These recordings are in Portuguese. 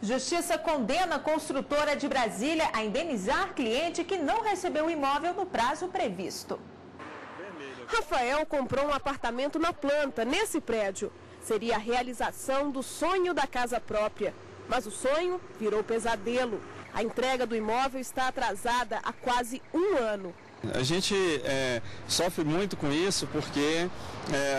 Justiça condena a construtora de Brasília a indenizar cliente que não recebeu o imóvel no prazo previsto. Rafael comprou um apartamento na planta, nesse prédio. Seria a realização do sonho da casa própria. Mas o sonho virou pesadelo. A entrega do imóvel está atrasada há quase um ano. A gente sofre muito com isso porque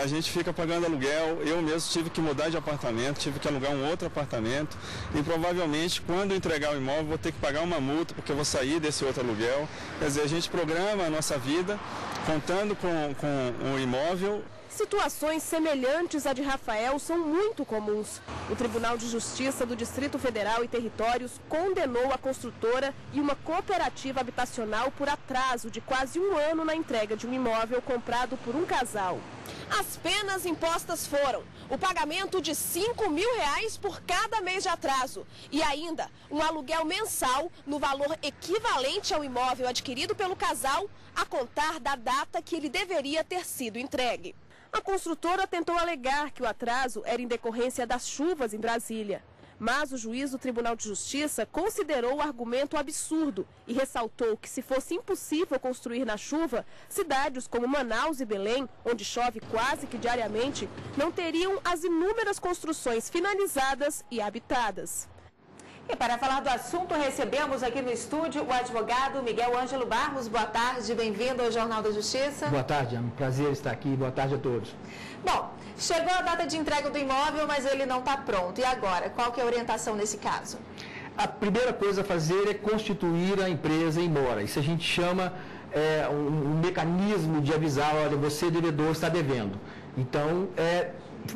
a gente fica pagando aluguel. Eu mesmo tive que mudar de apartamento, tive que alugar um outro apartamento e provavelmente quando entregar o imóvel vou ter que pagar uma multa porque eu vou sair desse outro aluguel. Quer dizer, a gente programa a nossa vida contando com o imóvel. Situações semelhantes à de Rafael são muito comuns. O Tribunal de Justiça do Distrito Federal e Territórios condenou a construtora e uma cooperativa habitacional por atraso de quase um ano na entrega de um imóvel comprado por um casal. As penas impostas foram o pagamento de R$5.000 por cada mês de atraso e ainda um aluguel mensal no valor equivalente ao imóvel adquirido pelo casal a contar da data que ele deveria ter sido entregue. A construtora tentou alegar que o atraso era em decorrência das chuvas em Brasília. Mas o juiz do Tribunal de Justiça considerou o argumento absurdo e ressaltou que se fosse impossível construir na chuva, cidades como Manaus e Belém, onde chove quase que diariamente, não teriam as inúmeras construções finalizadas e habitadas. E para falar do assunto, recebemos aqui no estúdio o advogado Miguel Ângelo Barros. Boa tarde, bem-vindo ao Jornal da Justiça. Boa tarde, é um prazer estar aqui. Boa tarde a todos. Bom, chegou a data de entrega do imóvel, mas ele não está pronto. E agora, qual que é a orientação nesse caso? A primeira coisa a fazer é constituir a empresa em mora. Isso a gente chama um mecanismo de avisar, olha, você devedor está devendo. Então,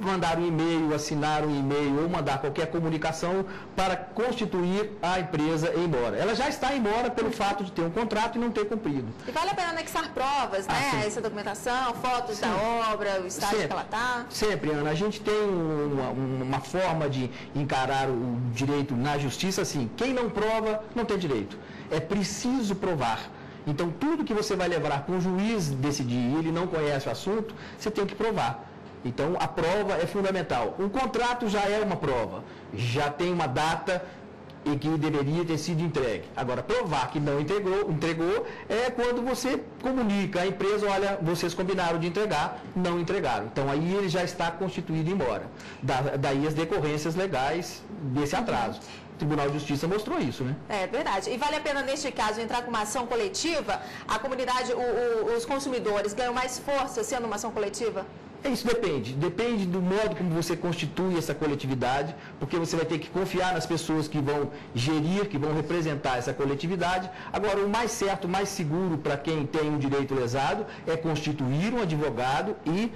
mandar um e-mail, assinar um e-mail ou mandar qualquer comunicação para constituir a empresa em mora. Ela já está em mora pelo fato de ter um contrato e não ter cumprido. E vale a pena anexar provas, né? Essa documentação, fotos da obra, o estágio que ela está? Sempre, Ana. A gente tem uma forma de encarar o direito na justiça assim. Quem não prova, não tem direito. É preciso provar. Então, tudo que você vai levar para o juiz decidir e ele não conhece o assunto, você tem que provar. Então, a prova é fundamental. Um contrato já é uma prova, já tem uma data em que deveria ter sido entregue. Agora, provar que não entregou é quando você comunica à empresa, olha, vocês combinaram de entregar, não entregaram. Então, aí ele já está constituído embora. Daí as decorrências legais desse atraso. O Tribunal de Justiça mostrou isso, né? É verdade. E vale a pena, neste caso, entrar com uma ação coletiva? A comunidade, os consumidores ganham mais força sendo uma ação coletiva? Isso depende do modo como você constitui essa coletividade, porque você vai ter que confiar nas pessoas que vão gerir, que vão representar essa coletividade. Agora, o mais certo, o mais seguro para quem tem um direito lesado é constituir um advogado e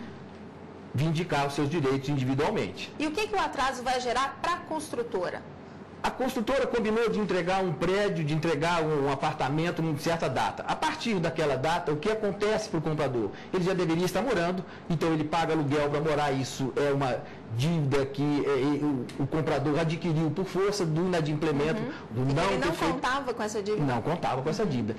vindicar os seus direitos individualmente. E o que o atraso vai gerar para a construtora? A construtora combinou de entregar um prédio, de entregar um apartamento em certa data. A partir daquela data, o que acontece para o comprador? Ele já deveria estar morando, então ele paga aluguel para morar. Isso é uma dívida que o comprador adquiriu por força do inadimplemento. Ele não contava com essa dívida? Não contava com essa dívida.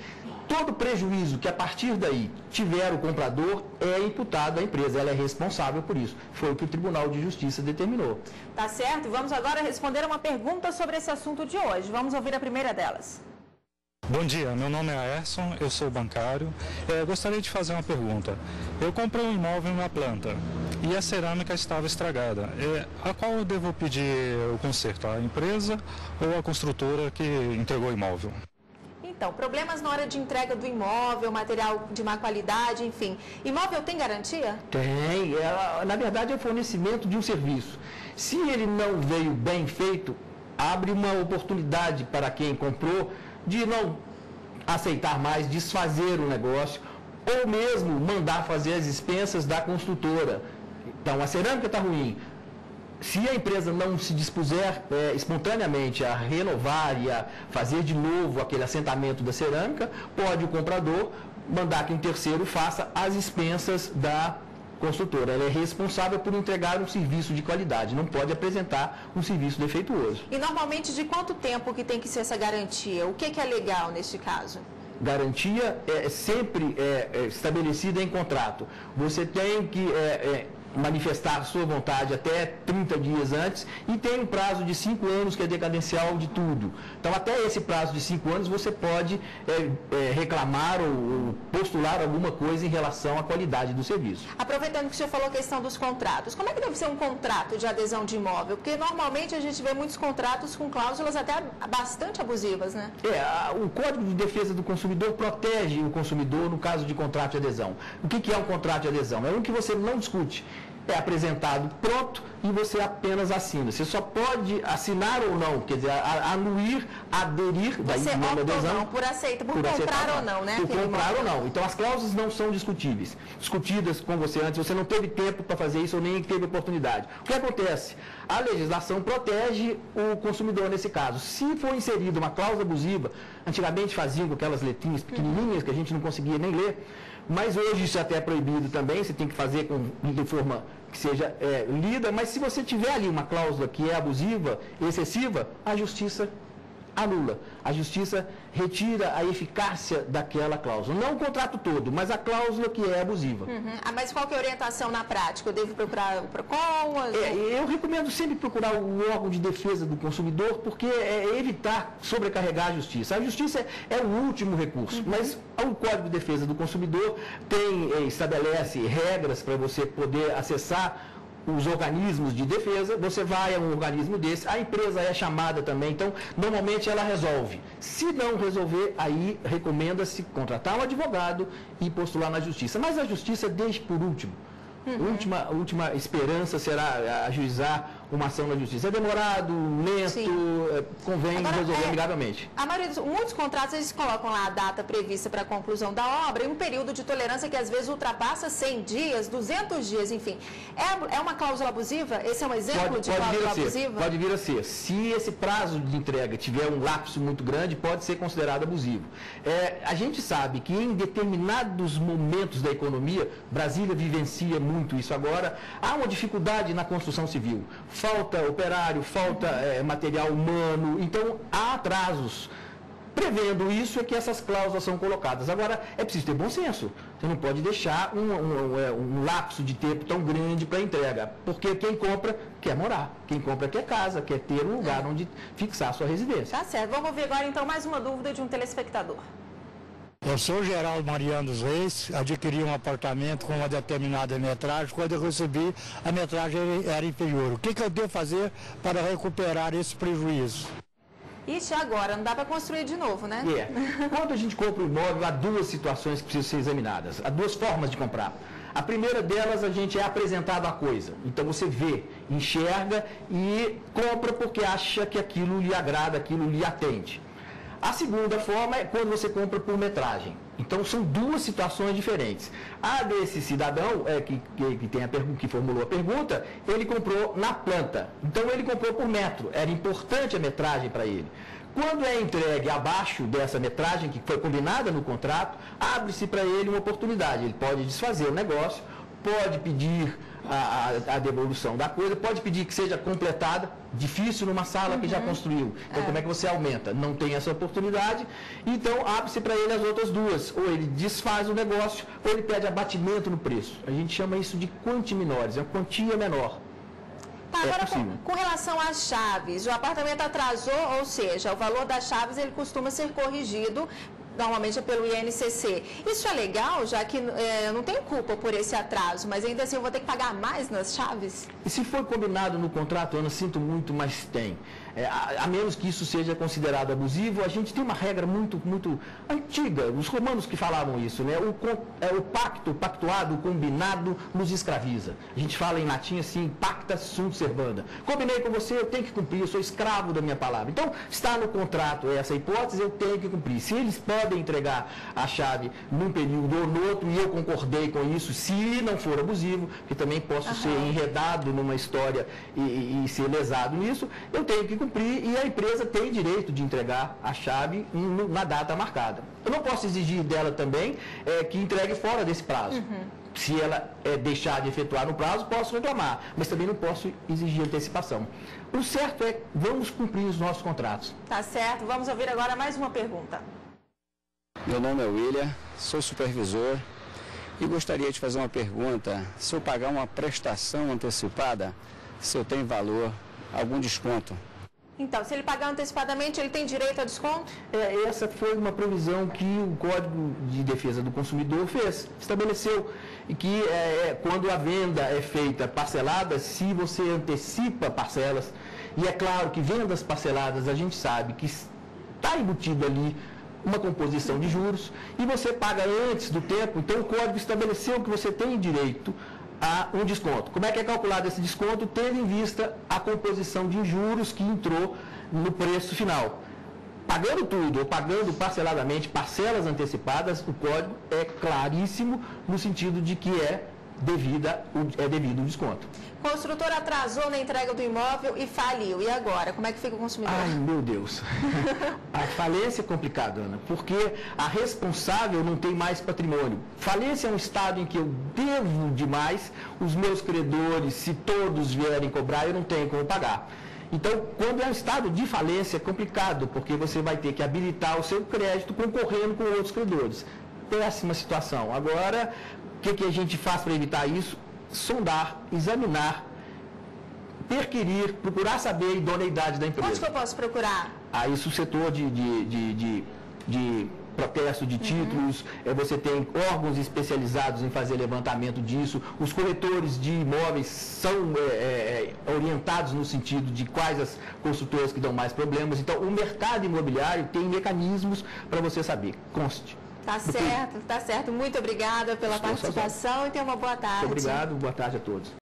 Todo prejuízo que a partir daí tiver o comprador é imputado à empresa, ela é responsável por isso. Foi o que o Tribunal de Justiça determinou. Tá certo, vamos agora responder uma pergunta sobre esse assunto de hoje. Vamos ouvir a primeira delas. Bom dia, meu nome é Aerson, eu sou bancário. Gostaria de fazer uma pergunta. Eu comprei um imóvel na planta e a cerâmica estava estragada. A qual eu devo pedir o conserto? A empresa ou a construtora que entregou o imóvel? Então, problemas na hora de entrega do imóvel, material de má qualidade, enfim. Imóvel tem garantia? Tem. Na verdade, é o fornecimento de um serviço. Se ele não veio bem feito, abre uma oportunidade para quem comprou de não aceitar mais, desfazer o negócio, ou mesmo mandar fazer as expensas da construtora. Então, a cerâmica está ruim. Se a empresa não se dispuser espontaneamente a renovar e a fazer de novo aquele assentamento da cerâmica, pode o comprador mandar que um terceiro faça as expensas da construtora. Ela é responsável por entregar um serviço de qualidade, não pode apresentar um serviço defeituoso. E normalmente de quanto tempo que tem que ser essa garantia? O que é legal neste caso? Garantia é sempre estabelecida em contrato. Você tem que manifestar sua vontade até 30 dias antes e tem um prazo de 5 anos que é decadencial de tudo. Então, até esse prazo de 5 anos, você pode reclamar ou postular alguma coisa em relação à qualidade do serviço. Aproveitando que o senhor falou a questão dos contratos, como é que deve ser um contrato de adesão de imóvel? Porque normalmente a gente vê muitos contratos com cláusulas até bastante abusivas, né? O Código de Defesa do Consumidor protege o consumidor no caso de contrato de adesão. O que é um contrato de adesão? É um que você não discute. É apresentado pronto e você apenas assina. Você só pode assinar ou não, quer dizer, anuir, aderir, daí você nome opta adesão. Ou não, por comprar aceitar, ou não, né? Por comprar ou não. Então as cláusulas não são discutíveis. Discutidas com você antes, você não teve tempo para fazer isso ou nem teve oportunidade. O que acontece? A legislação protege o consumidor nesse caso. Se for inserida uma cláusula abusiva, antigamente faziam com aquelas letrinhas pequenininhas que a gente não conseguia nem ler, mas hoje isso até é proibido também, você tem que fazer de forma que seja lida, mas se você tiver ali uma cláusula que é abusiva, excessiva, a justiça anula. A justiça retira a eficácia daquela cláusula. Não o contrato todo, mas a cláusula que é abusiva. Mas qual que é a orientação na prática? Eu devo procurar o PROCON? Eu recomendo sempre procurar o órgão de defesa do consumidor, porque é evitar sobrecarregar a justiça. A justiça é o último recurso, mas o Código de Defesa do Consumidor estabelece regras para você poder acessar os organismos de defesa. Você vai a um organismo desse, a empresa é chamada também, então normalmente ela resolve. Se não resolver, aí recomenda-se contratar um advogado e postular na justiça. Mas a justiça deixa por último. Última esperança será ajuizar uma ação na justiça. É demorado, lento, convém resolver amigavelmente. Muitos contratos, eles colocam lá a data prevista para a conclusão da obra e um período de tolerância que às vezes ultrapassa 100 dias, 200 dias, enfim. É uma cláusula abusiva? Esse é um exemplo de cláusula abusiva? Pode vir a ser. Se esse prazo de entrega tiver um lapso muito grande, pode ser considerado abusivo. A gente sabe que em determinados momentos da economia, Brasília vivencia muito isso agora, há uma dificuldade na construção civil. Falta operário, falta material humano, então há atrasos. Prevendo isso é que essas cláusulas são colocadas. Agora, é preciso ter bom senso. Você não pode deixar um lapso de tempo tão grande para entrega, porque quem compra quer morar, quem compra quer casa, quer ter um lugar onde fixar a sua residência. Tá certo. Vamos ouvir agora então mais uma dúvida de um telespectador. Eu sou Geraldo Mariano dos Reis, adquiri um apartamento com uma determinada metragem. Quando eu recebi, a metragem era inferior. O que eu devo fazer para recuperar esse prejuízo? Ixi, agora não dá para construir de novo, né? Quando a gente compra um imóvel, há duas situações que precisam ser examinadas. Há duas formas de comprar. A primeira delas, a gente é apresentado a coisa. Então você vê, enxerga e compra porque acha que aquilo lhe agrada, aquilo lhe atende. A segunda forma é quando você compra por metragem. Então, são duas situações diferentes. A desse cidadão que formulou a pergunta, ele comprou na planta. Então, ele comprou por metro. Era importante a metragem para ele. Quando é entregue abaixo dessa metragem, que foi combinada no contrato, abre-se para ele uma oportunidade. Ele pode desfazer o negócio, pode pedir a devolução da coisa, pode pedir que seja completada, difícil numa sala que já construiu. Então, como é que você aumenta? Não tem essa oportunidade, então abre-se para ele as outras duas. Ou ele desfaz o negócio, ou ele pede abatimento no preço. A gente chama isso de quanti minores, é uma quantia menor. Tá, agora, com relação às chaves, o apartamento atrasou, ou seja, o valor das chaves ele costuma ser corrigido normalmente é pelo INCC. Isso é legal, já que eu não tenho culpa por esse atraso, mas ainda assim eu vou ter que pagar mais nas chaves? E se for combinado no contrato, Ana, sinto muito, mas tem. A menos que isso seja considerado abusivo, a gente tem uma regra muito antiga, os romanos que falavam isso, né? O pactuado, o combinado nos escraviza. A gente fala em latim assim, pacta sunt servanda. Combinei com você, eu tenho que cumprir, eu sou escravo da minha palavra. Então, está no contrato essa hipótese, eu tenho que cumprir. Se eles podem entregar a chave num período ou no outro, e eu concordei com isso, se não for abusivo, que também posso ser enredado numa história e ser lesado nisso, eu tenho que cumprir e a empresa tem direito de entregar a chave na data marcada. Eu não posso exigir dela também que entregue fora desse prazo. Se ela deixar de efetuar no prazo, posso reclamar, mas também não posso exigir antecipação. O certo é, vamos cumprir os nossos contratos. Tá certo. Vamos ouvir agora mais uma pergunta. Meu nome é William, sou supervisor E gostaria de fazer uma pergunta, se eu pagar uma prestação antecipada, se eu tenho valor, algum desconto? Então, se ele pagar antecipadamente, ele tem direito a desconto? Essa foi uma previsão que o Código de Defesa do Consumidor estabeleceu, e que quando a venda é feita parcelada, se você antecipa parcelas, e é claro que vendas parceladas a gente sabe que está embutido ali uma composição de juros, e você paga antes do tempo, então o Código estabeleceu que você tem direito a um desconto. Como é que é calculado esse desconto? Tendo em vista a composição de juros que entrou no preço final. Pagando tudo ou pagando parceladamente, parcelas antecipadas, o código é claríssimo no sentido de que é devido o desconto. O construtor atrasou na entrega do imóvel e faliu. E agora? Como é que fica o consumidor? Ai, meu Deus. A falência é complicada, Ana, porque a responsável não tem mais patrimônio. Falência é um estado em que eu devo demais, os meus credores, se todos vierem cobrar, eu não tenho como pagar. Então, quando é um estado de falência, é complicado, porque você vai ter que habilitar o seu crédito concorrendo com outros credores. Péssima situação. Agora, o que a gente faz para evitar isso? Sondar, examinar, perquirir, procurar saber a idoneidade da empresa. Onde que eu posso procurar? Isso o setor de protesto de títulos, você tem órgãos especializados em fazer levantamento disso, os corretores de imóveis são orientados no sentido de quais as construtoras que dão mais problemas. Então, o mercado imobiliário tem mecanismos para você saber. Conste. Tá certo. Muito obrigada pela participação e tenha uma boa tarde. Muito obrigado, boa tarde a todos.